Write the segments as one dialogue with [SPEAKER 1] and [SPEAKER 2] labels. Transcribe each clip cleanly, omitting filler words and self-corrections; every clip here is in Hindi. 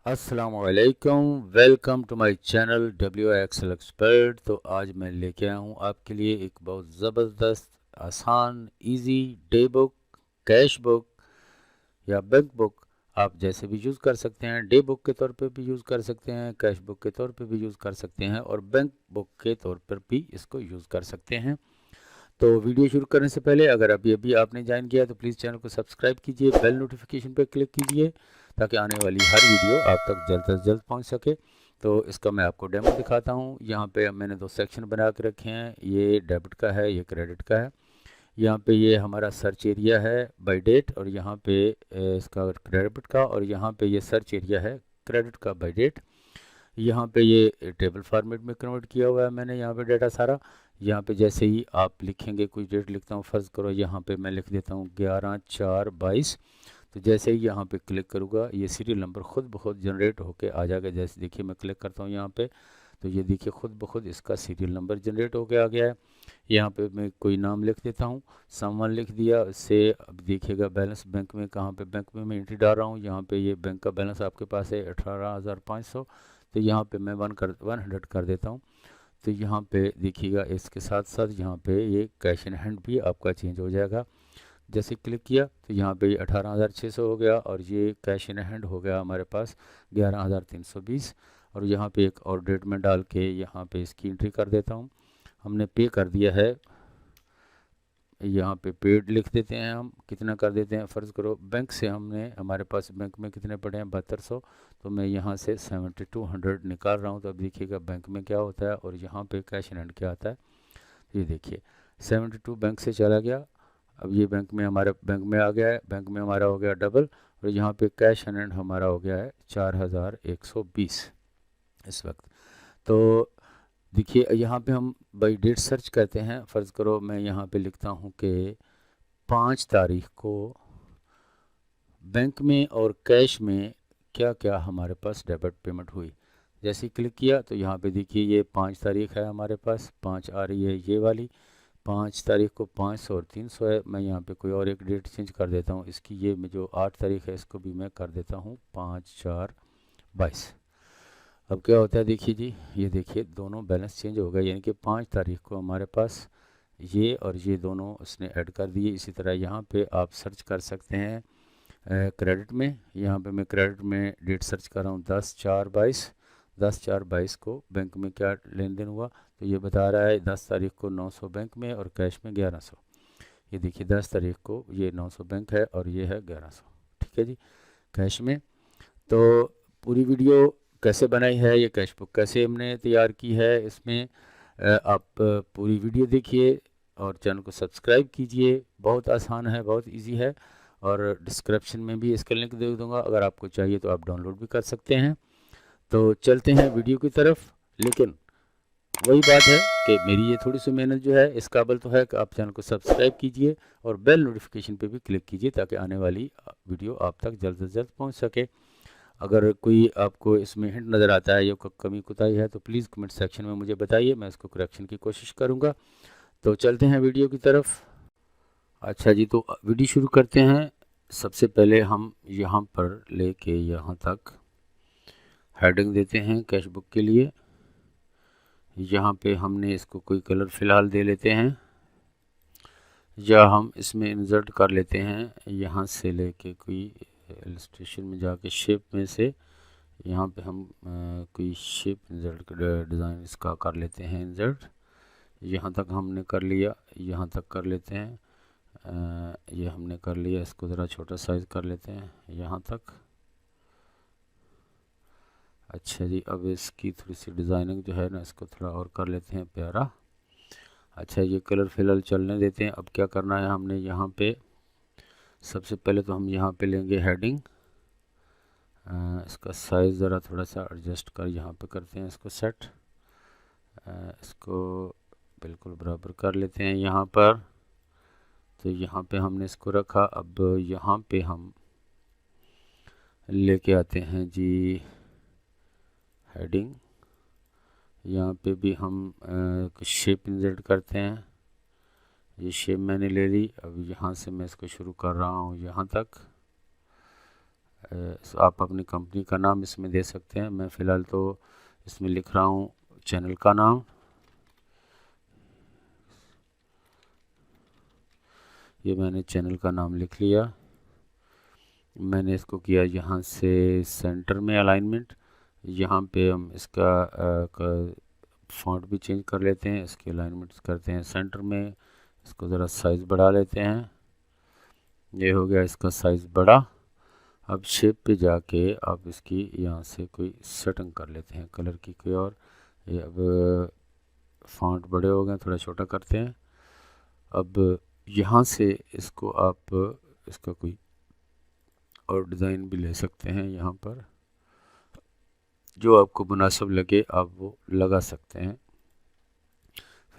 [SPEAKER 1] अस्सलामुअलैकुम, welcome to my channel W Excel expert. तो आज मैं लेके आया हूँ आपके लिए एक बहुत ज़बरदस्त, आसान, easy day book, cash book या बैंक बुक। आप जैसे भी यूज़ कर सकते हैं। डे बुक के तौर पे भी यूज़ कर सकते हैं, कैश बुक के तौर पे भी यूज़ कर सकते हैं और बैंक बुक के तौर पर भी इसको यूज़ कर सकते हैं। तो वीडियो शुरू करने से पहले अगर अभी अभी आपने ज्वाइन किया तो प्लीज़ चैनल को सब्सक्राइब कीजिए, बेल नोटिफिकेशन पर क्लिक कीजिए ताकि आने वाली हर वीडियो आप तक जल्द से जल्द पहुंच सके। तो इसका मैं आपको डेमो दिखाता हूं। यहाँ पे मैंने दो सेक्शन बना के रखे हैं, ये डेबिट का है, ये क्रेडिट का है। यहाँ पे ये हमारा सर्च एरिया है बाय डेट, और यहाँ पे इसका डेबिट का, और यहाँ पे ये सर्च एरिया है क्रेडिट का बाय डेट। यहाँ पे ये टेबल फॉर्मेट में कन्वर्ट किया हुआ है मैंने यहाँ पे डेटा सारा। यहाँ पे जैसे ही आप लिखेंगे, कुछ डेट लिखता हूँ, फ़र्ज़ करो यहाँ पे मैं लिख देता हूँ 11/4/22। तो जैसे ही यहाँ पे क्लिक करूँगा ये सीरियल नंबर खुद ब खुद जनरेट होके आ जाएगा। जैसे देखिए मैं क्लिक करता हूँ यहाँ पे, तो ये देखिए खुद ब खुद इसका सीरियल नंबर जनरेट होके आ गया है। यहाँ पे मैं कोई नाम लिख देता हूँ, समवन लिख दिया। इससे अब देखिएगा बैलेंस बैंक में, कहाँ पे बैंक में मैं एंट्री डाल रहा हूँ। यहाँ पे ये बैंक का बैलेंस आपके पास है 18,500। तो यहाँ पे मैं 100 कर देता हूँ। तो यहाँ पे देखिएगा इसके साथ साथ यहाँ पे ये कैश इन हैंड भी आपका चेंज हो जाएगा। जैसे क्लिक किया तो यहाँ पे 18,600 हो गया, और ये कैश इन हैंड हो गया हमारे पास 11,320। और यहाँ पे एक और डेट में डाल के यहाँ पे इसकी एंट्री कर देता हूँ। हमने पे कर दिया है, यहाँ पे पेड लिख देते हैं, हम कितना कर देते हैं, फ़र्ज़ करो बैंक से हमने, हमारे पास बैंक में कितने पड़े हैं 7200। तो मैं यहाँ से 7200 निकाल रहा हूँ। तो अब देखिएगा बैंक में क्या होता है और यहाँ पे कैश इन हैंड क्या आता है। ये देखिए 72 बैंक से चला गया, अब ये बैंक में, हमारे बैंक में आ गया है, बैंक में हमारा हो गया डबल। और यहाँ पे कैश इन हैंड हमारा हो गया है 4120 इस वक्त। तो देखिए यहाँ पे हम बाई डेट सर्च करते हैं। फ़र्ज़ करो मैं यहाँ पे लिखता हूँ कि 5 तारीख को बैंक में और कैश में क्या क्या हमारे पास डेबिट पेमेंट हुई। जैसे ही क्लिक किया तो यहाँ पे देखिए ये 5 तारीख है, हमारे पास 5 आ रही है ये वाली। 5 तारीख को 500 और 300 है। मैं यहाँ पे कोई और एक डेट चेंज कर देता हूँ इसकी, ये जो 8 तारीख है इसको भी मैं कर देता हूँ 5/4/22। अब क्या होता है देखिए जी, ये देखिए दोनों बैलेंस चेंज हो गए, यानी कि 5 तारीख को हमारे पास ये और ये दोनों उसने ऐड कर दिए। इसी तरह यहाँ पे आप सर्च कर सकते हैं क्रेडिट में। यहाँ पे मैं क्रेडिट में डेट सर्च कर रहा हूँ 10/4/22। 10/4/22 को बैंक में क्या लेन देन हुआ, तो ये बता रहा है 10 तारीख को 900 बैंक में और कैश में 1100। ये देखिए 10 तारीख को ये 900 बैंक है और ये है 1100, ठीक है जी, कैश में। तो पूरी वीडियो कैसे बनाई है, ये कैश बुक कैसे हमने तैयार की है, इसमें आप पूरी वीडियो देखिए और चैनल को सब्सक्राइब कीजिए। बहुत आसान है, बहुत इजी है, और डिस्क्रिप्शन में भी इसका लिंक दे दूंगा, अगर आपको चाहिए तो आप डाउनलोड भी कर सकते हैं। तो चलते हैं वीडियो की तरफ। लेकिन वही बात है कि मेरी ये थोड़ी सी मेहनत जो है इस काबिल तो है कि आप चैनल को सब्सक्राइब कीजिए और बेल नोटिफिकेशन पे भी क्लिक कीजिए ताकि आने वाली वीडियो आप तक जल्द से जल्द पहुंच सके। अगर कोई आपको इसमें हिंट नज़र आता है या कमी कोताही है तो प्लीज़ कमेंट सेक्शन में मुझे बताइए, मैं इसको करेक्शन की कोशिश करूँगा। तो चलते हैं वीडियो की तरफ। अच्छा जी, तो वीडियो शुरू करते हैं। सबसे पहले हम यहाँ पर लेके यहाँ तक हेडिंग देते हैं कैश बुक के लिए। यहाँ पे हमने इसको कोई कलर फ़िलहाल दे लेते हैं, या हम इसमें इंसर्ट कर लेते हैं यहाँ से लेके कोई इलस्ट्रेशन में जाके शेप में से यहाँ पे हम कोई शेप इंसर्ट डिज़ाइन इसका कर लेते हैं इंसर्ट। यहाँ तक हमने कर लिया, यहाँ तक कर लेते हैं। ये हमने कर लिया, इसको ज़रा छोटा साइज़ कर लेते हैं यहाँ तक। अच्छा जी, अब इसकी थोड़ी सी डिज़ाइनिंग जो है ना, इसको थोड़ा और कर लेते हैं प्यारा। अच्छा, ये कलर फिलहाल चलने देते हैं। अब क्या करना है हमने, यहाँ पे सबसे पहले तो हम यहाँ पे लेंगे हेडिंग। इसका साइज़ ज़रा थोड़ा सा एडजस्ट कर यहाँ पे करते हैं इसको सेट। इसको बिल्कुल बराबर कर लेते हैं यहाँ पर। तो यहाँ पे हमने इसको रखा। अब यहाँ पे हम लेके आते हैं जी हेडिंग। यहाँ पे भी हम कुछ शेप इंसर्ट करते हैं। ये शेप मैंने ले ली। अब यहाँ से मैं इसको शुरू कर रहा हूँ यहाँ तक। आप अपनी कंपनी का नाम इसमें दे सकते हैं। मैं फ़िलहाल तो इसमें लिख रहा हूँ चैनल का नाम। ये मैंने चैनल का नाम लिख लिया। मैंने इसको किया यहाँ से सेंटर में अलाइनमेंट। यहाँ पे हम इसका फ़ॉन्ट भी चेंज कर लेते हैं, इसके अलाइनमेंट करते हैं सेंटर में। इसको ज़रा साइज़ बढ़ा लेते हैं। ये हो गया इसका साइज़ बड़ा। अब शेप पे जाके आप इसकी यहाँ से कोई सेटिंग कर लेते हैं कलर की कोई और। ये अब फ़ॉन्ट बड़े हो गए, थोड़ा छोटा करते हैं। अब यहाँ से इसको आप इसका कोई और डिज़ाइन भी ले सकते हैं। यहाँ पर जो आपको मुनासिब लगे आप वो लगा सकते हैं।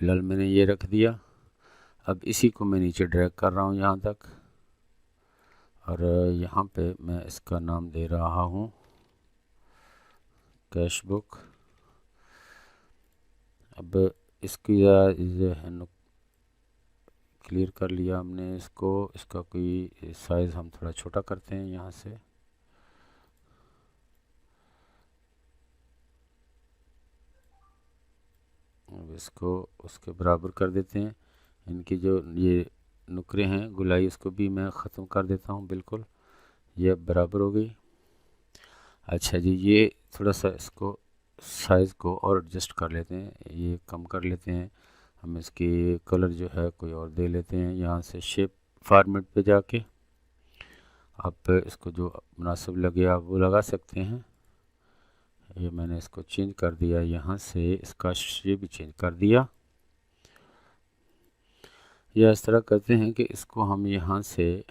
[SPEAKER 1] फ़िलहाल मैंने ये रख दिया। अब इसी को मैं नीचे ड्रैग कर रहा हूँ यहाँ तक, और यहाँ पे मैं इसका नाम दे रहा हूँ कैश बुक। अब इसकी जो है क्लियर कर लिया हमने इसको। इसका कोई साइज़ हम थोड़ा छोटा करते हैं यहाँ से। अब इसको उसके बराबर कर देते हैं। इनकी जो ये नुकरे हैं गुलाई, इसको भी मैं ख़त्म कर देता हूँ बिल्कुल। ये अब बराबर हो गई। अच्छा जी, ये थोड़ा सा इसको साइज़ को और एडजस्ट कर लेते हैं, ये कम कर लेते हैं। हम इसकी कलर जो है कोई और दे लेते हैं। यहाँ से शेप फॉर्मेट पे जाके आप इसको जो मुनासिब लगे आप वो लगा सकते हैं। ये मैंने इसको चेंज कर दिया, यहाँ से इसका शेप भी चेंज कर दिया। या इस तरह करते हैं कि इसको हम यहाँ से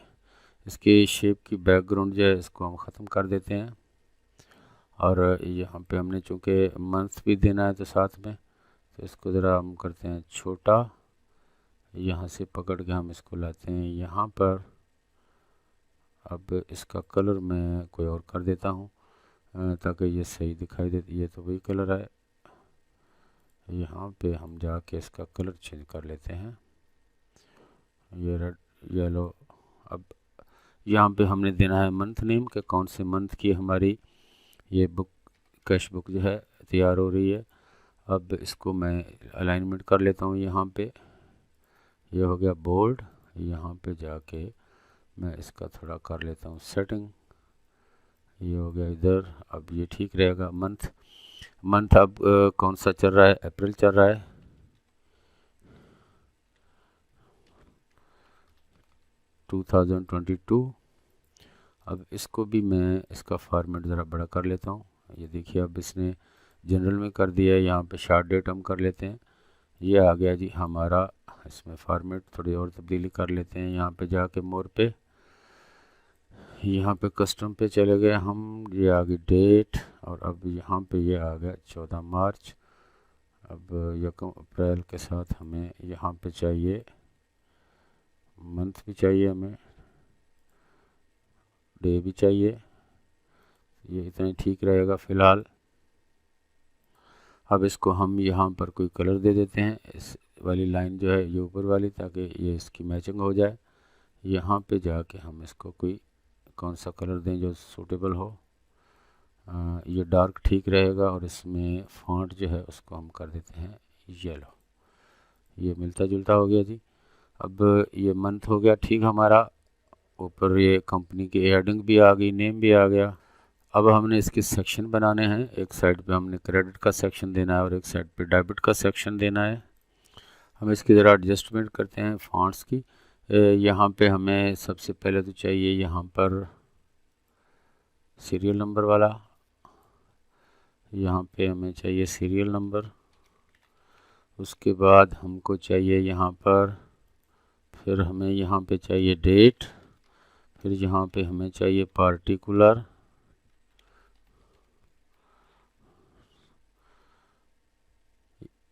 [SPEAKER 1] इसके शेप की बैकग्राउंड जो है इसको हम ख़त्म कर देते हैं। और यहाँ पे हमने चूँकि मंथ भी देना है तो साथ में, तो इसको ज़रा हम करते हैं छोटा। यहाँ से पकड़ के हम इसको लाते हैं यहाँ पर। अब इसका कलर मैं कोई और कर देता हूँ ताकि ये सही दिखाई दे। ये तो वही कलर है। यहाँ पे हम जाके इसका कलर चेंज कर लेते हैं, ये रेड येलो। अब यहाँ पे हमने देना है मंथ नेम के, कौन से मंथ की हमारी ये बुक कैश बुक जो है तैयार हो रही है। अब इसको मैं अलाइनमेंट कर लेता हूँ यहाँ पे। ये हो गया बोल्ड। यहाँ पे जाके मैं इसका थोड़ा कर लेता हूँ सेटिंग। ये हो गया इधर। अब ये ठीक रहेगा। मंथ अब कौन सा चल रहा है? अप्रैल चल रहा है। टू 2022। अब इसको भी मैं इसका फॉर्मेट ज़रा बड़ा कर लेता हूँ। ये देखिए अब इसने जनरल में कर दिया है। यहाँ पे शार्ट डेट हम कर लेते हैं। ये आ गया जी हमारा। इसमें फॉर्मेट थोड़ी और तब्दीली कर लेते हैं। यहाँ पे जाके मोर पे, यहाँ पे कस्टम पे चले गए हम। ये आ गई डेट, और अब यहाँ पे ये आ गया 14 मार्च। अब 1 अप्रैल के साथ हमें यहाँ पे चाहिए मंथ भी चाहिए, हमें डे भी चाहिए। ये इतना ही ठीक रहेगा फ़िलहाल। अब इसको हम यहाँ पर कोई कलर दे देते हैं, इस वाली लाइन जो है ये ऊपर वाली, ताकि ये इसकी मैचिंग हो जाए। यहाँ पे जाके हम इसको कोई कौन सा कलर दें जो सूटेबल हो। ये डार्क ठीक रहेगा, और इसमें फॉन्ट जो है उसको हम कर देते हैं येलो। ये मिलता जुलता हो गया जी। अब ये मंथ हो गया ठीक हमारा। ऊपर ये कंपनी की हेडिंग भी आ गई, नेम भी आ गया। अब हमने इसके सेक्शन बनाने हैं। एक साइड पे हमने क्रेडिट का सेक्शन देना है और एक साइड पे डेबिट का सेक्शन देना है। हम इसकी ज़रा एडजस्टमेंट करते हैं फॉन्ट्स की। यहाँ पे हमें सबसे पहले तो चाहिए यहाँ पर सीरियल नंबर वाला। यहाँ पे हमें चाहिए सीरियल नंबर। उसके बाद हमको चाहिए यहाँ पर, फिर हमें यहाँ पे चाहिए डेट। फिर यहाँ पे हमें चाहिए पार्टिकुलर।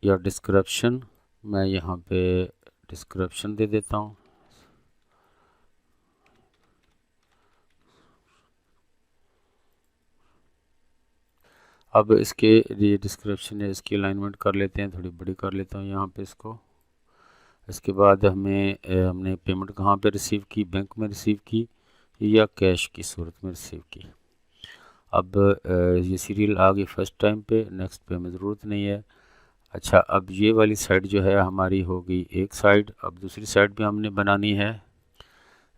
[SPEAKER 1] या डिस्क्रिप्शन। मैं यहाँ पे डिस्क्रिप्शन दे देता हूँ। अब इसके ये डिस्क्रिप्शन है, इसकी अलाइनमेंट कर लेते हैं, थोड़ी बड़ी कर लेता हूँ यहाँ पे इसको। इसके बाद हमने पेमेंट कहाँ पे रिसीव की? बैंक में रिसीव की। या कैश की सूरत में रिसीव की। अब ये सीरियल आ गई फर्स्ट टाइम पे, नेक्स्ट पे हमें ज़रूरत नहीं है। अच्छा, अब ये वाली साइड जो है हमारी होगी एक साइड, अब दूसरी साइड भी हमने बनानी है।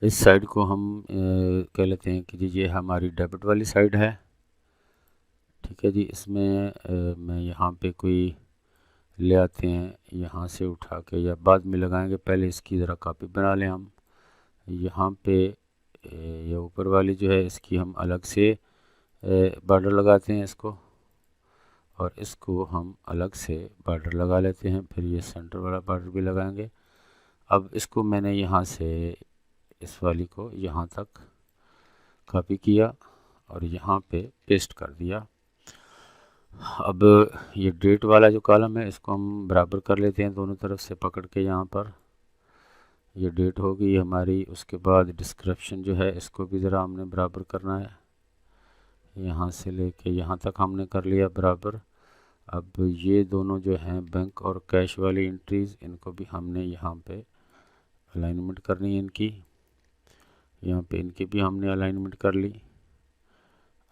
[SPEAKER 1] इस साइड को हम कह लेते हैं कि जी ये हमारी डेबिट वाली साइड है। ठीक है जी, इसमें मैं यहाँ पे कोई ले आते हैं, यहाँ से उठा के या बाद में लगाएंगे, पहले इसकी ज़रा कॉपी बना लें हम। यहाँ पे ये ऊपर वाली जो है इसकी हम अलग से बॉर्डर लगाते हैं इसको, और इसको हम अलग से बॉर्डर लगा लेते हैं, फिर ये सेंटर वाला बॉर्डर भी लगाएंगे। अब इसको मैंने यहाँ से इस वाली को यहाँ तक कॉपी किया और यहाँ पे पेस्ट कर दिया। अब ये डेट वाला जो कॉलम है इसको हम बराबर कर लेते हैं दोनों तरफ से पकड़ के। यहाँ पर ये डेट होगी हमारी, उसके बाद डिस्क्रिप्शन जो है इसको भी ज़रा हमने बराबर करना है, यहाँ से लेके यहाँ तक हमने कर लिया बराबर। अब ये दोनों जो हैं बैंक और कैश वाली एंट्रीज़, इनको भी हमने यहाँ पे अलाइनमेंट करनी है इनकी, यहाँ पे इनकी भी हमने अलाइनमेंट कर ली।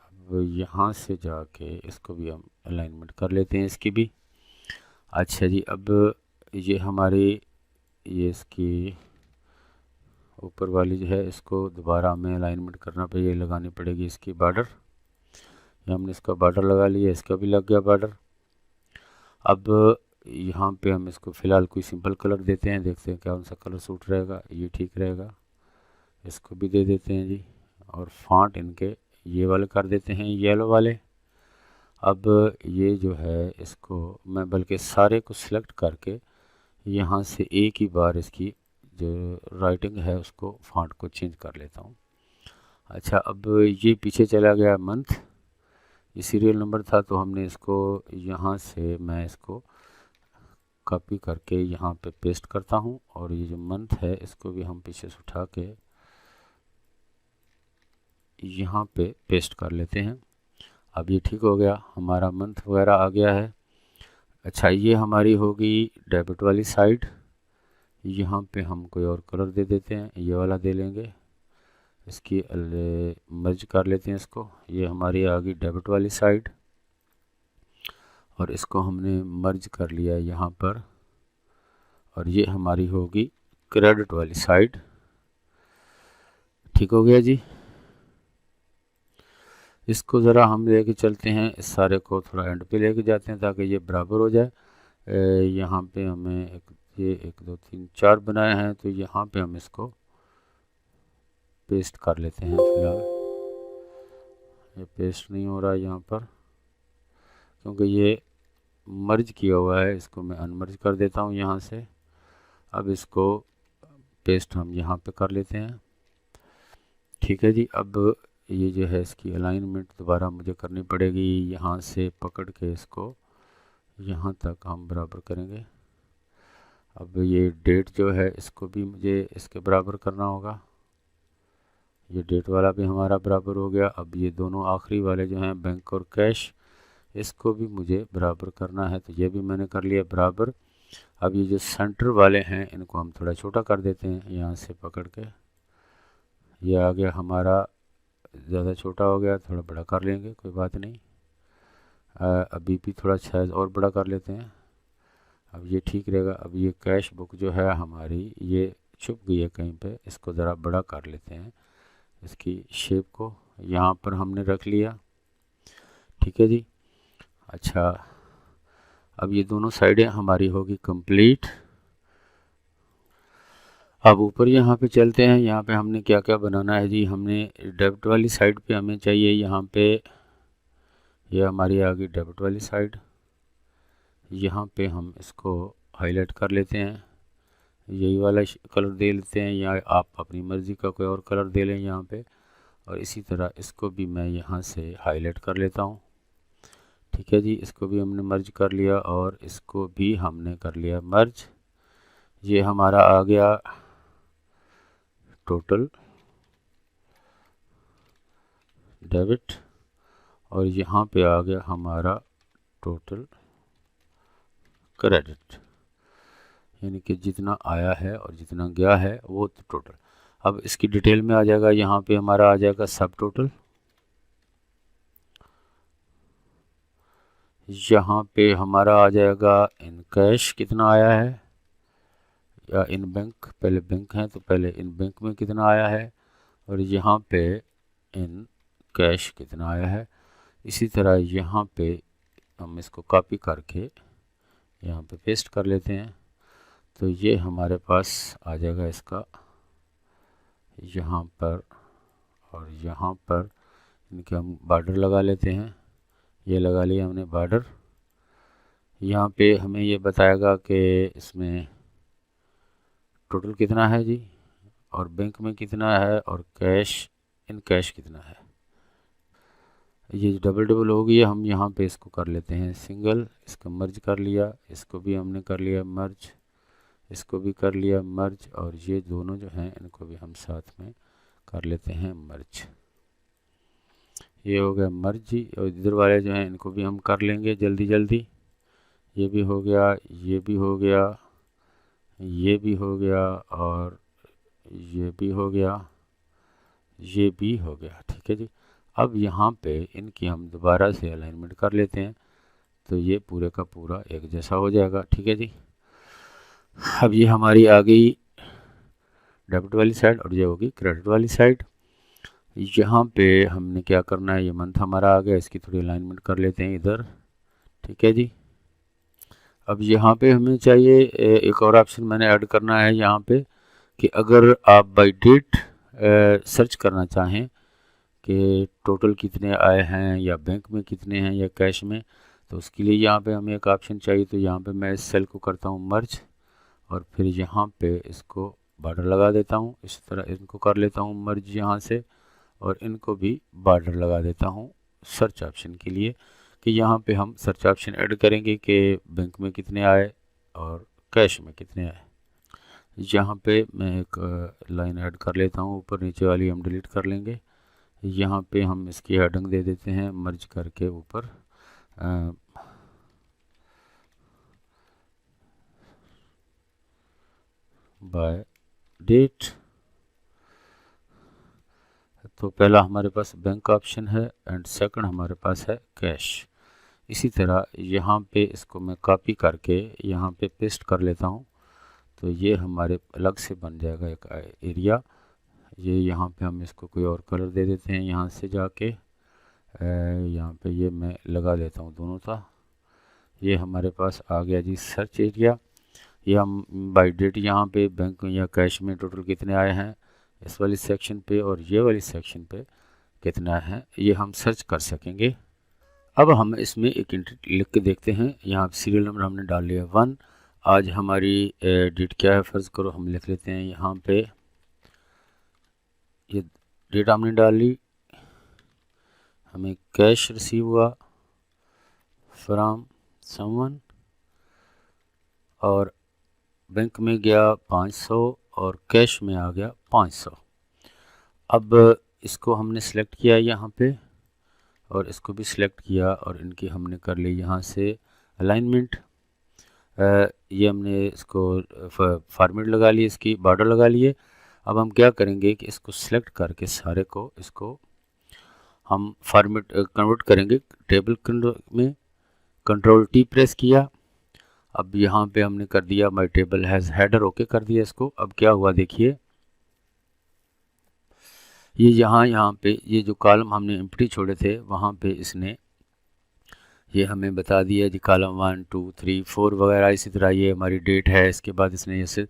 [SPEAKER 1] अब यहाँ से जाके इसको भी हम अलाइनमेंट कर लेते हैं इसकी भी। अच्छा जी, अब ये हमारी ये इसकी ऊपर वाली जो है इसको दोबारा हमें अलाइनमेंट करना पे ये लगानी पड़ेगी इसकी बॉर्डर। ये हमने इसका बॉर्डर लगा लिया, इसका भी लग गया बॉर्डर। अब यहाँ पे हम इसको फ़िलहाल कोई सिंपल कलर देते हैं, देखते हैं क्या सा कलर सूट रहेगा, ये ठीक रहेगा, इसको भी दे देते हैं जी। और फॉन्ट इनके ये वाले कर देते हैं, येलो वाले। अब ये जो है इसको मैं बल्कि सारे को सिलेक्ट करके यहाँ से एक ही बार इसकी जो राइटिंग है उसको फॉन्ट को चेंज कर लेता हूँ। अच्छा, अब ये पीछे चला गया मंथ, ये सीरियल नंबर था, तो हमने इसको यहाँ से मैं इसको कॉपी करके यहाँ पे पेस्ट करता हूँ, और ये जो मंथ है इसको भी हम पीछे से उठा के यहाँ पे पेस्ट कर लेते हैं। अब ये ठीक हो गया, हमारा मंथ वगैरह आ गया है। अच्छा, ये हमारी होगी डेबिट वाली साइड। यहाँ पे हम कोई और कलर दे देते हैं, ये वाला दे लेंगे, इसकी मर्ज कर लेते हैं इसको। ये हमारी आ गई डेबिट वाली साइड, और इसको हमने मर्ज कर लिया यहाँ पर, और ये हमारी होगी क्रेडिट वाली साइड। ठीक हो गया जी। इसको ज़रा हम लेके चलते हैं, इस सारे को थोड़ा एंड पे लेके जाते हैं ताकि ये बराबर हो जाए। यहाँ पे हमें ये 1 2 3 4 बनाए हैं, तो यहाँ पे हम इसको पेस्ट कर लेते हैं। फ़िलहाल ये पेस्ट नहीं हो रहा है यहाँ पर क्योंकि ये मर्ज किया हुआ है, इसको मैं अनमर्ज कर देता हूँ यहाँ से। अब इसको पेस्ट हम यहाँ पे कर लेते हैं। ठीक है जी। अब ये जो है इसकी अलाइनमेंट दोबारा मुझे करनी पड़ेगी, यहाँ से पकड़ के इसको यहाँ तक हम बराबर करेंगे। अब ये डेट जो है इसको भी मुझे इसके बराबर करना होगा, ये डेट वाला भी हमारा बराबर हो गया। अब ये दोनों आखिरी वाले जो हैं बैंक और कैश, इसको भी मुझे बराबर करना है, तो ये भी मैंने कर लिया बराबर। अब ये जो सेंटर वाले हैं इनको हम थोड़ा छोटा कर देते हैं, यहाँ से पकड़ के ये आ गया हमारा, ज़्यादा छोटा हो गया, थोड़ा बड़ा कर लेंगे, कोई बात नहीं। अभी भी थोड़ा साइज और बड़ा कर लेते हैं, अब ये ठीक रहेगा। अब ये कैश बुक जो है हमारी ये छुप गई है कहीं पे, इसको ज़रा बड़ा कर लेते हैं, इसकी शेप को यहाँ पर हमने रख लिया। ठीक है जी। अच्छा, अब ये दोनों साइडें हमारी होगी कंप्लीट। अब ऊपर यहाँ पे चलते हैं, यहाँ पे हमने क्या क्या बनाना है जी। हमने डेबिट वाली साइड पे हमें चाहिए, यहाँ पे ये हमारी आ गई डेबिट वाली साइड। यहाँ पे हम इसको हाईलाइट कर लेते हैं, यही वाला कलर दे लेते हैं, या आप अपनी मर्ज़ी का कोई और कलर दे लें यहाँ पे। और इसी तरह इसको भी मैं यहाँ से हाईलाइट कर लेता हूँ। ठीक है जी, इसको भी हमने मर्ज कर लिया और इसको भी हमने कर लिया मर्ज। ये हमारा आ गया टोटल डेबिट, और यहाँ पे आ गया हमारा टोटल क्रेडिट, यानी कि जितना आया है और जितना गया है वो टोटल। अब इसकी डिटेल में आ जाएगा, यहाँ पे हमारा आ जाएगा सब टोटल। यहाँ पे हमारा आ जाएगा इन कैश कितना आया है, या इन बैंक, पहले बैंक है तो पहले इन बैंक में कितना आया है, और यहाँ पे इन कैश कितना आया है। इसी तरह यहाँ पे हम इसको कॉपी करके यहाँ पे पेस्ट कर लेते हैं, तो ये हमारे पास आ जाएगा इसका यहाँ पर, और यहाँ पर इनके हम बॉर्डर लगा लेते हैं। ये लगा लिया हमने बॉर्डर। यहाँ पे हमें ये बताएगा कि इसमें टोटल कितना है जी, और बैंक में कितना है, और कैश इन कैश कितना है। ये डबल डबल हो गई, हम यहाँ पे इसको कर लेते हैं सिंगल, इसको मर्ज कर लिया, इसको भी हमने कर लिया मर्ज, इसको भी कर लिया मर्ज, और ये दोनों जो हैं इनको भी हम साथ में कर लेते हैं मर्ज। ये हो गया मर्ज जी, और इधर वाले जो हैं इनको भी हम कर लेंगे जल्दी जल्दी। ये भी हो गया, ये भी हो गया, ये भी हो गया, और ये भी हो गया, ये भी हो गया। ठीक है जी। अब यहाँ पे इनकी हम दोबारा से अलाइनमेंट कर लेते हैं, तो ये पूरे का पूरा एक जैसा हो जाएगा। ठीक है जी। अब ये हमारी आ गई डेबिट वाली साइड, और ये होगी क्रेडिट वाली साइड। यहाँ पे हमने क्या करना है, ये मंथ हमारा आ गया, इसकी थोड़ी अलाइनमेंट कर लेते हैं इधर। ठीक है जी। अब यहाँ पे हमें चाहिए एक और ऑप्शन मैंने ऐड करना है यहाँ पे, कि अगर आप बाय डेट सर्च करना चाहें कि टोटल कितने आए हैं, या बैंक में कितने हैं, या कैश में, तो उसके लिए यहाँ पे हमें एक ऑप्शन चाहिए। तो यहाँ पे मैं इस सेल को करता हूँ मर्ज, और फिर यहाँ पे इसको बॉर्डर लगा देता हूँ। इस तरह इनको कर लेता हूँ मर्ज यहाँ से, और इनको भी बॉर्डर लगा देता हूँ सर्च ऑप्शन के लिए, कि यहाँ पे हम सर्च ऑप्शन ऐड करेंगे कि बैंक में कितने आए और कैश में कितने आए। यहाँ पे मैं एक लाइन ऐड कर लेता हूँ, ऊपर नीचे वाली हम डिलीट कर लेंगे। यहाँ पे हम इसकी हेडिंग दे देते हैं मर्ज करके ऊपर बाय डेट। तो पहला हमारे पास बैंक ऑप्शन है, एंड सेकंड हमारे पास है कैश। इसी तरह यहाँ पे इसको मैं कॉपी करके यहाँ पे पेस्ट कर लेता हूँ, तो ये हमारे अलग से बन जाएगा एक एरिया। ये यहाँ पे हम इसको कोई और कलर दे देते हैं, यहाँ से जाके यहाँ पे ये मैं लगा देता हूँ दोनों का। ये हमारे पास आ गया जी सर्च एरिया। ये हम बाय डेट यहाँ पे बैंक या कैश में टोटल कितने आए हैं इस वाली सेक्शन पे, और ये वाली सेक्शन पे कितना है, ये हम सर्च कर सकेंगे। अब हम इसमें एक एंट्री लिख के देखते हैं। यहाँ सीरियल नंबर हमने डाल लिया 1। आज हमारी डेट क्या है, फ़र्ज़ करो हम लिख लेते हैं यहाँ पे, ये डेट हमने डाल ली। हमें कैश रिसीव हुआ फ्रॉम समवन, और बैंक में गया 500, और कैश में आ गया 500। अब इसको हमने सेलेक्ट किया यहाँ पे, और इसको भी सिलेक्ट किया, और इनकी हमने कर ली यहाँ से अलाइनमेंट। ये हमने इसको फॉर्मेट लगा लिए, इसकी बॉर्डर लगा लिए। अब हम क्या करेंगे कि इसको सिलेक्ट करके सारे को इसको हम फॉर्मेट कन्वर्ट करेंगे टेबल में। कंट्रोल टी प्रेस किया। अब यहाँ पे हमने कर दिया my table has header, okay कर दिया इसको। अब क्या हुआ देखिए, ये यहाँ पे ये जो कॉलम हमने एम्प्टी छोड़े थे वहाँ पे इसने ये हमें बता दिया जी कॉलम 1 2 3 4 वगैरह। इसी तरह ये हमारी डेट है। इसके बाद इसने जैसे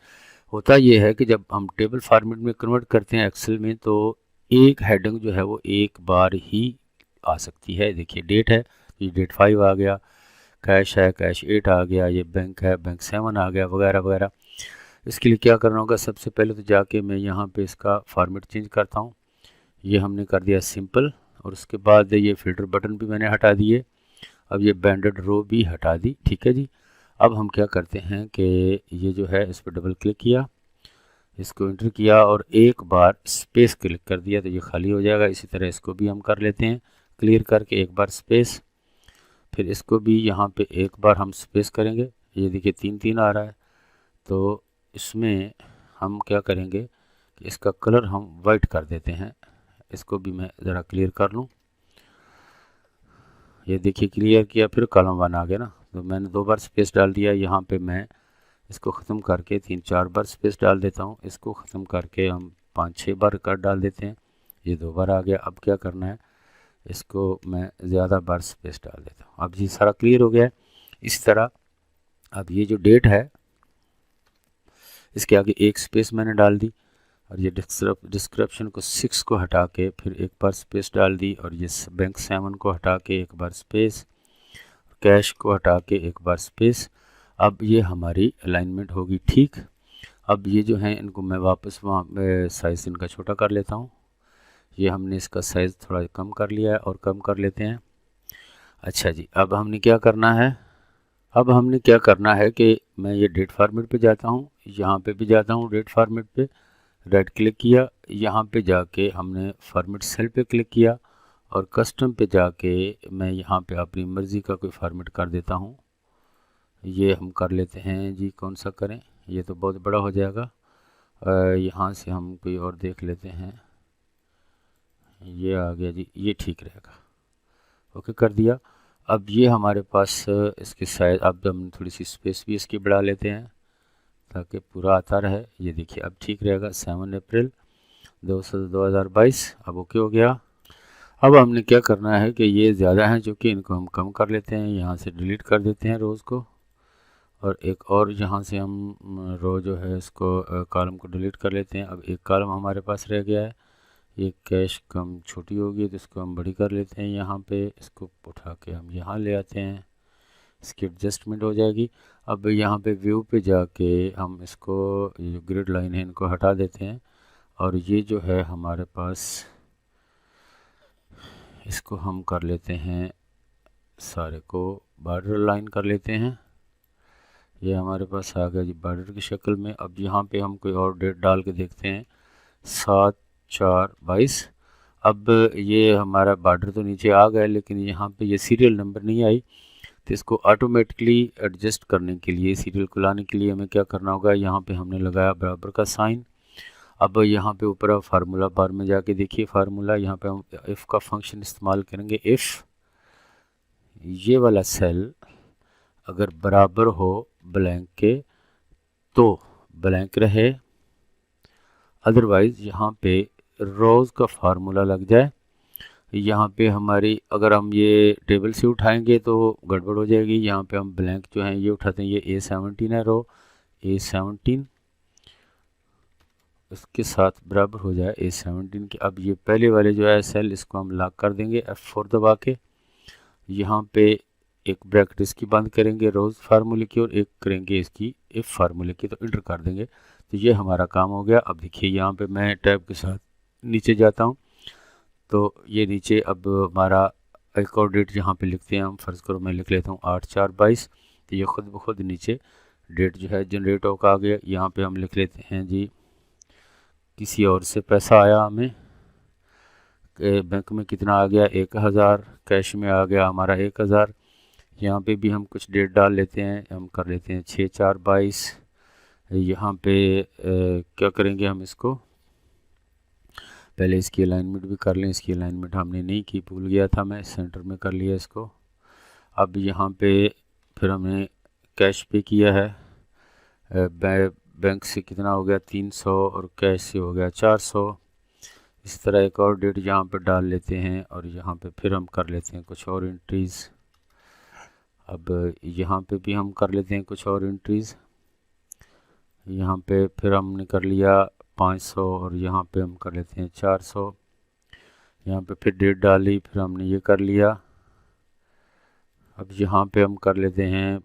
[SPEAKER 1] होता ये है कि जब हम टेबल फॉर्मेट में कन्वर्ट करते हैं एक्सेल में, तो एक हेडिंग जो है वो एक बार ही आ सकती है। देखिए डेट है, ये डेट 5 आ गया, कैश है कैश 8 आ गया, ये बैंक है बैंक 7 आ गया, वगैरह वगैरह। इसके लिए क्या करना होगा, सबसे पहले तो जाके मैं यहाँ पे इसका फॉर्मेट चेंज करता हूँ। ये हमने कर दिया सिंपल, और उसके बाद ये फिल्टर बटन भी मैंने हटा दिए। अब ये बैंडेड रो भी हटा दी। ठीक है जी। अब हम क्या करते हैं कि ये जो है इस पर डबल क्लिक किया, इसको एंटर किया, और एक बार स्पेस क्लिक कर दिया तो ये खाली हो जाएगा। इसी तरह इसको भी हम कर लेते हैं, क्लियर करके एक बार स्पेस, फिर इसको भी यहाँ पे एक बार हम स्पेस करेंगे। ये देखिए 3 3 आ रहा है, तो इसमें हम क्या करेंगे कि इसका कलर हम वाइट कर देते हैं। इसको भी मैं ज़रा क्लियर कर लूँ। ये देखिए क्लियर किया, फिर कॉलम 1 आ गया ना, तो मैंने 2 बार स्पेस डाल दिया। यहाँ पे मैं इसको ख़त्म करके 3-4 बार स्पेस डाल देता हूँ। इसको ख़त्म करके हम 5-6 बार कट डाल देते हैं। ये 2 बार आ गया। अब क्या करना है, इसको मैं ज़्यादा बार स्पेस डाल देता हूँ। अब ये सारा क्लियर हो गया है। इसी तरह अब ये जो डेट है इसके आगे एक स्पेस मैंने डाल दी, और ये डिस्क्रिप्शन को 6 को हटा के फिर एक बार स्पेस डाल दी, और ये बैंक 7 को हटा के एक बार स्पेस, कैश को हटा के एक बार स्पेस। अब ये हमारी अलाइनमेंट होगी ठीक। अब ये जो है इनको मैं वापस वहाँ साइज़ इनका छोटा कर लेता हूँ। ये हमने इसका साइज़ थोड़ा कम कर लिया है, और कम कर लेते हैं। अच्छा जी, अब हमने क्या करना है कि मैं ये डेट फॉर्मेट पे जाता हूँ, यहाँ पे भी जाता हूँ डेट फॉर्मेट पे, राइट क्लिक किया, यहाँ पे जाके हमने फॉर्मेट सेल पे क्लिक किया, और कस्टम पे जाके मैं यहाँ पे अपनी मर्ज़ी का कोई फॉर्मेट कर देता हूँ। ये हम कर लेते हैं जी, कौन सा करें, ये तो बहुत बड़ा हो जाएगा। यहाँ से हम कोई और देख लेते हैं। ये आ गया जी, ये ठीक रहेगा। ओके कर दिया। अब ये हमारे पास इसकी साइज, अब हम थोड़ी सी स्पेस भी इसकी बढ़ा लेते हैं ताकि पूरा आता रहे। ये देखिए अब ठीक रहेगा। 7 अप्रैल 2022। अब ओके हो गया। अब हमने क्या करना है कि ये ज़्यादा हैं जो कि इनको हम कम कर लेते हैं, यहाँ से डिलीट कर देते हैं रोज़ को, और एक और यहाँ से हम रो जो है इसको कॉलम को डिलीट कर लेते हैं। अब एक कॉलम हमारे पास रह गया है। ये कैश कम छोटी होगी तो इसको हम बड़ी कर लेते हैं। यहाँ पे इसको उठा के हम यहाँ ले आते हैं, इसकी एडजस्टमेंट हो जाएगी। अब यहाँ पे व्यू पे जाके हम इसको, ये जो ग्रिड लाइन है इनको हटा देते हैं, और ये जो है हमारे पास, इसको हम कर लेते हैं, सारे को बॉर्डर लाइन कर लेते हैं। ये हमारे पास आ गया जी बॉर्डर की शक्ल में। अब यहाँ पे हम कोई और डेट डाल के देखते हैं, 7/4/22। अब ये हमारा बॉर्डर तो नीचे आ गया, लेकिन यहाँ पे ये सीरियल नंबर नहीं आई, तो इसको ऑटोमेटिकली एडजस्ट करने के लिए, सीरियल को लाने के लिए हमें क्या करना होगा, यहाँ पे हमने लगाया बराबर का साइन। अब यहाँ पे ऊपर फार्मूला बार में जाके देखिए फार्मूला, यहाँ पे हम इफ़ का फंक्शन इस्तेमाल करेंगे। इफ़ ये वाला सेल अगर बराबर हो ब्लैंक के तो ब्लैंक रहे, अदरवाइज़ यहाँ पे रोज़ का फार्मूला लग जाए। यहाँ पे हमारी, अगर हम ये टेबल से उठाएंगे तो गड़बड़ हो जाएगी। यहाँ पे हम ब्लैंक जो है ये उठाते हैं, ये A17 है, रो A17 इसके साथ बराबर हो जाए A17 के। अब ये पहले वाले जो है सेल, इसको हम लॉक कर देंगे F4 दबा के। यहाँ पे एक ब्रैकेट इसकी बंद करेंगे रोज़ फार्मूले की, और एक करेंगे इसकी इफ़ फार्मूले की, तो इंटर कर देंगे। तो ये हमारा काम हो गया। अब देखिए यहाँ पे मैं टैब के साथ नीचे जाता हूँ, तो ये नीचे अब हमारा एक और डेट जहाँ पे लिखते हैं हम, फ़र्ज़ करो मैं लिख लेता हूँ 8/4/22, तो ये ख़ुद ब खुद नीचे डेट जो है जनरेट होकर आ गया। यहाँ पे हम लिख लेते हैं जी, किसी और से पैसा आया हमें, बैंक में कितना आ गया 1000, कैश में आ गया हमारा 1000। यहाँ पे भी हम कुछ डेट डाल लेते हैं, हम कर लेते हैं 6/4/22। यहाँ पे क्या करेंगे, हम इसको पहले इसकी अलाइनमेंट भी कर लें। इसकी अलाइनमेंट हमने नहीं की, भूल गया था मैं, सेंटर में कर लिया इसको। अब यहाँ पे फिर हमने कैश पे किया है, बैंक से कितना हो गया 300, और कैश से हो गया 400। इस तरह एक और डेट यहाँ पे डाल लेते हैं, और यहाँ पे फिर हम कर लेते हैं कुछ और एंट्रीज़। अब यहाँ पे भी हम कर लेते हैं कुछ और एंट्रीज़। यहाँ पे फिर हमने कर लिया 500, और यहाँ पे हम कर लेते हैं 400। यहाँ पे फिर डेट डाली, फिर हमने ये कर लिया। अब यहाँ पे हम कर लेते हैं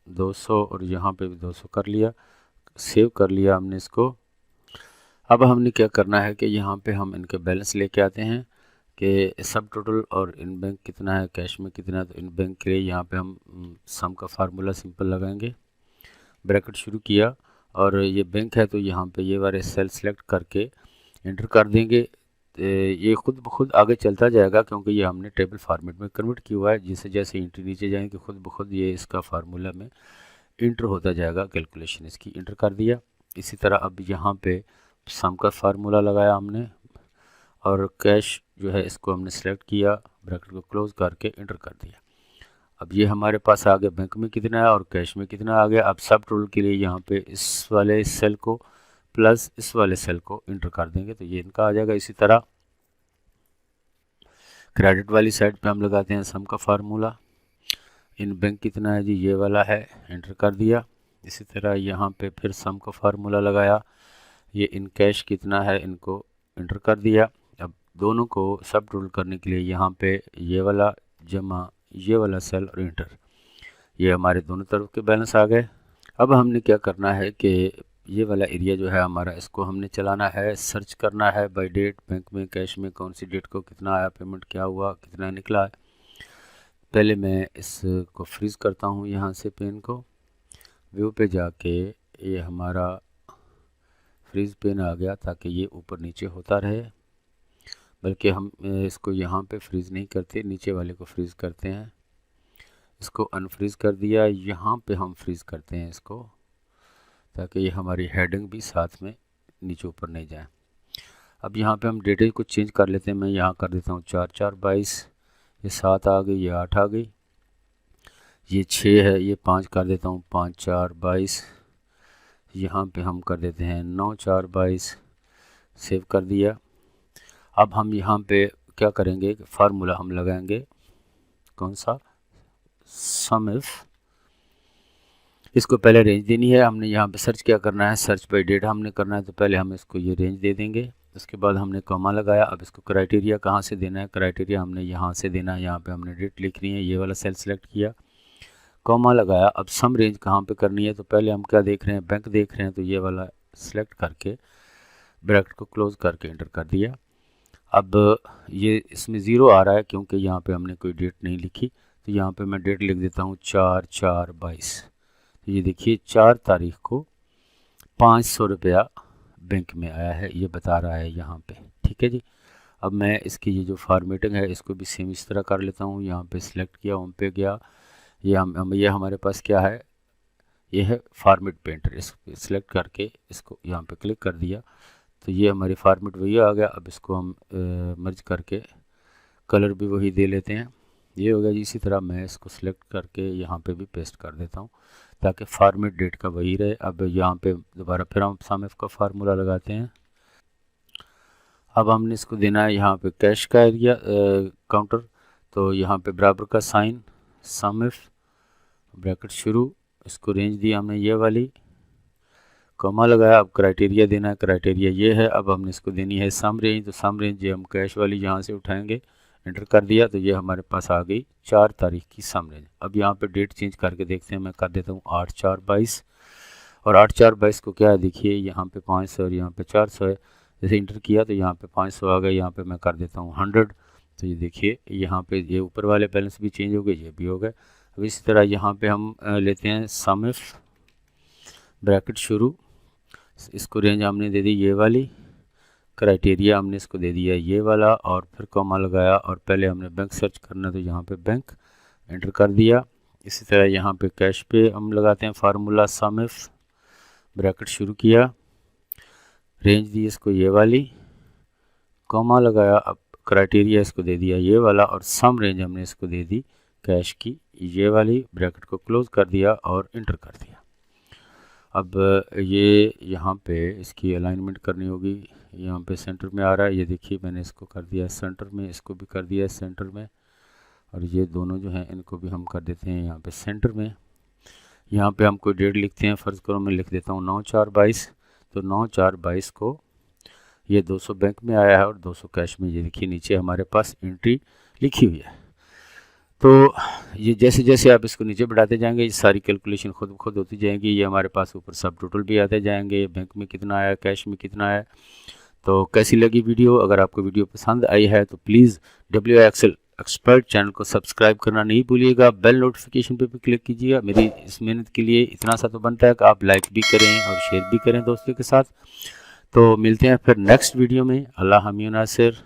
[SPEAKER 1] 200, और यहाँ पे भी 200 कर लिया, सेव कर लिया हमने इसको। अब हमने क्या करना है कि यहाँ पे हम इनके बैलेंस लेके आते हैं कि सब टोटल और इन बैंक कितना है, कैश में कितना है। तो इन बैंक के लिए यहाँ पे हम सम का फार्मूला सिंपल लगाएंगे, ब्रैकेट शुरू किया, और ये बैंक है तो यहाँ पे ये वाले सेल सेलेक्ट करके इंटर कर देंगे। ये खुद ब खुद आगे चलता जाएगा, क्योंकि ये हमने टेबल फॉर्मेट में कन्वर्ट किया हुआ है। जैसे जैसे एंट्री नीचे जाएंगे खुद ब खुद ये इसका फार्मूला में इंटर होता जाएगा, कैलकुलेशन इसकी इंटर कर दिया। इसी तरह अब यहाँ पे सम का फार्मूला लगाया हमने और कैश जो है इसको हमने सेलेक्ट किया, ब्रैकेट को क्लोज करके इंटर कर दिया। अब ये हमारे पास आ गया बैंक में कितना है और कैश में कितना आ गया। अब सब टोटल के लिए यहाँ पे इस वाले सेल को प्लस इस वाले सेल को इंटर कर देंगे तो ये इनका आ जाएगा। इसी तरह क्रेडिट वाली साइड पे हम लगाते हैं सम का फार्मूला। इन बैंक कितना है जी, ये वाला है, इंटर कर दिया। इसी तरह यहाँ पे फिर सम का फार्मूला लगाया, ये इन कैश कितना है इनको इंटर कर दिया। अब दोनों को सब टोटल करने के लिए यहाँ पे ये वाला जमा ये वाला सेल और इंटर, ये हमारे दोनों तरफ के बैलेंस आ गए। अब हमने क्या करना है कि ये वाला एरिया जो है हमारा, इसको हमने चलाना है, सर्च करना है बाय डेट, बैंक में कैश में कौन सी डेट को कितना आया, पेमेंट क्या हुआ, कितना निकला है। पहले मैं इसको फ्रीज़ करता हूँ, यहाँ से पेन को व्यू पे जाके ये हमारा फ्रीज़ पेन आ गया ताकि ये ऊपर नीचे होता रहे, बल्कि हम इसको यहाँ पे फ्रीज़ नहीं करते, नीचे वाले को फ्रीज़ करते हैं। इसको अनफ्रीज़ कर दिया, यहाँ पे हम फ्रीज़ करते हैं इसको ताकि ये हमारी हेडिंग भी साथ में नीचे ऊपर नहीं जाए। अब यहाँ पे हम डेटे को चेंज कर लेते हैं, मैं यहाँ कर देता हूँ 4×4=22, ये 7 आ गई, ये 8 आ गई, ये 6 है, ये 5 कर देता हूँ 5×4=22, यहाँ पे हम कर देते हैं 9×4=22, सेव कर दिया। अब हम यहाँ पे क्या करेंगे, फार्मूला हम लगाएंगे, कौन सा, सम इफ। इसको पहले रेंज देनी है, हमने यहाँ पे सर्च क्या करना है, सर्च बाय डेट हमने करना है, तो पहले हम इसको ये रेंज दे देंगे। उसके बाद हमने कॉमा लगाया। अब इसको क्राइटेरिया कहाँ से देना है, क्राइटेरिया हमने यहाँ से देना है, यहाँ पे हमने डेट लिखनी है, ये वाला सेल सेलेक्ट किया, कॉमा लगाया। अब सम रेंज कहाँ पे करनी है, तो पहले हम क्या देख रहे हैं, बैंक देख रहे हैं, तो ये वाला सेलेक्ट करके ब्रैकेट को क्लोज करके इंटर कर दिया। अब ये इसमें 0 आ रहा है क्योंकि यहाँ पे हमने कोई डेट नहीं लिखी, तो यहाँ पे मैं डेट लिख देता हूँ 4/4/22। तो ये देखिए 4 तारीख को 500 रुपया बैंक में आया है, ये बता रहा है यहाँ पे, ठीक है जी। अब मैं इसकी ये जो फॉर्मेटिंग है इसको भी सेम इस तरह कर लेता हूँ, यहाँ पे सिलेक्ट किया, होम पे गया, ये हमारे पास क्या है, ये है फॉर्मेट पेंटर, इसको सिलेक्ट करके इसको यहाँ पे क्लिक कर दिया तो ये हमारी फॉर्मेट वही आ गया। अब इसको हम मर्ज करके कलर भी वही दे लेते हैं, ये हो गया जी। इसी तरह मैं इसको सिलेक्ट करके यहाँ पे भी पेस्ट कर देता हूँ ताकि फॉर्मेट डेट का वही रहे। अब यहाँ पे दोबारा फिर हम सम इफ का फार्मूला लगाते हैं। अब हमने इसको देना है यहाँ पे कैश का एरिया काउंटर, तो यहाँ पे बराबर का साइन, सम इफ, ब्रैकेट शुरू, इसको रेंज दी हमने ये वाली, कॉमा लगाया। अब क्राइटेरिया देना है, क्राइटेरिया ये है। अब हमने इसको देनी है सम रेंज, तो सम रेंज ये हम कैश वाली यहाँ से उठाएंगे, इंटर कर दिया तो ये हमारे पास आ गई 4 तारीख की सम रेंज। अब यहाँ पे डेट चेंज करके देखते हैं, मैं कर देता हूँ 8/4/22, और 8/4/22 को क्या है देखिए, यहाँ पे 500 और यहाँ पे 400 है, जैसे इंटर किया तो यहाँ पे 500 आ गया, यहाँ पे मैं कर देता हूँ 100, तो ये देखिए यहाँ पे ये ऊपर वाले बैलेंस भी चेंज हो गए, ये भी हो गए। अब इसी तरह यहाँ पे हम लेते हैं सम इफ, ब्रैकेट शुरू, इसको रेंज हमने दे दी ये वाली, क्राइटेरिया हमने इसको दे दिया ये वाला, और फिर कॉमा लगाया, और पहले हमने बैंक सर्च करना तो यहाँ पे बैंक एंटर कर दिया। इसी तरह यहाँ पे कैश पे हम लगाते हैं फार्मूला सम इफ, ब्रैकेट शुरू किया, रेंज दी इसको ये वाली, कॉमा लगाया, अब क्राइटेरिया इसको दे दिया ये वाला, और सम रेंज हमने इसको दे दी कैश की ये वाली, ब्रैकेट को क्लोज कर दिया और इंटर कर दिया। अब ये यहाँ पे इसकी अलाइनमेंट करनी होगी, यहाँ पे सेंटर में आ रहा है, ये देखिए मैंने इसको कर दिया सेंटर में, इसको भी कर दिया सेंटर में, और ये दोनों जो हैं इनको भी हम कर देते हैं यहाँ पे सेंटर में। यहाँ पे हम कोई डेट लिखते हैं, फ़र्ज़ करो मैं लिख देता हूँ 9/4/22, तो 9/4/22 को ये 200 बैंक में आया है और 200 कैश में, ये देखिए नीचे हमारे पास एंट्री लिखी हुई है। तो ये जैसे जैसे आप इसको नीचे बढ़ाते जाएंगे, ये सारी कैलकुलेशन खुद ब खुद होती जाएंगी, ये हमारे पास ऊपर सब टोटल भी आते जाएंगे, बैंक में कितना आया, कैश में कितना आया। तो कैसी लगी वीडियो, अगर आपको वीडियो पसंद आई है तो please WI Excel expert channel को सब्सक्राइब करना नहीं भूलिएगा, बेल नोटिफिकेशन पे भी क्लिक कीजिएगा। मेरी इस मेहनत के लिए इतना सा तो बनता है कि आप लाइक भी करें और शेयर भी करें दोस्तों के साथ। तो मिलते हैं फिर नेक्स्ट वीडियो में। अल्लाह हामी नासिर।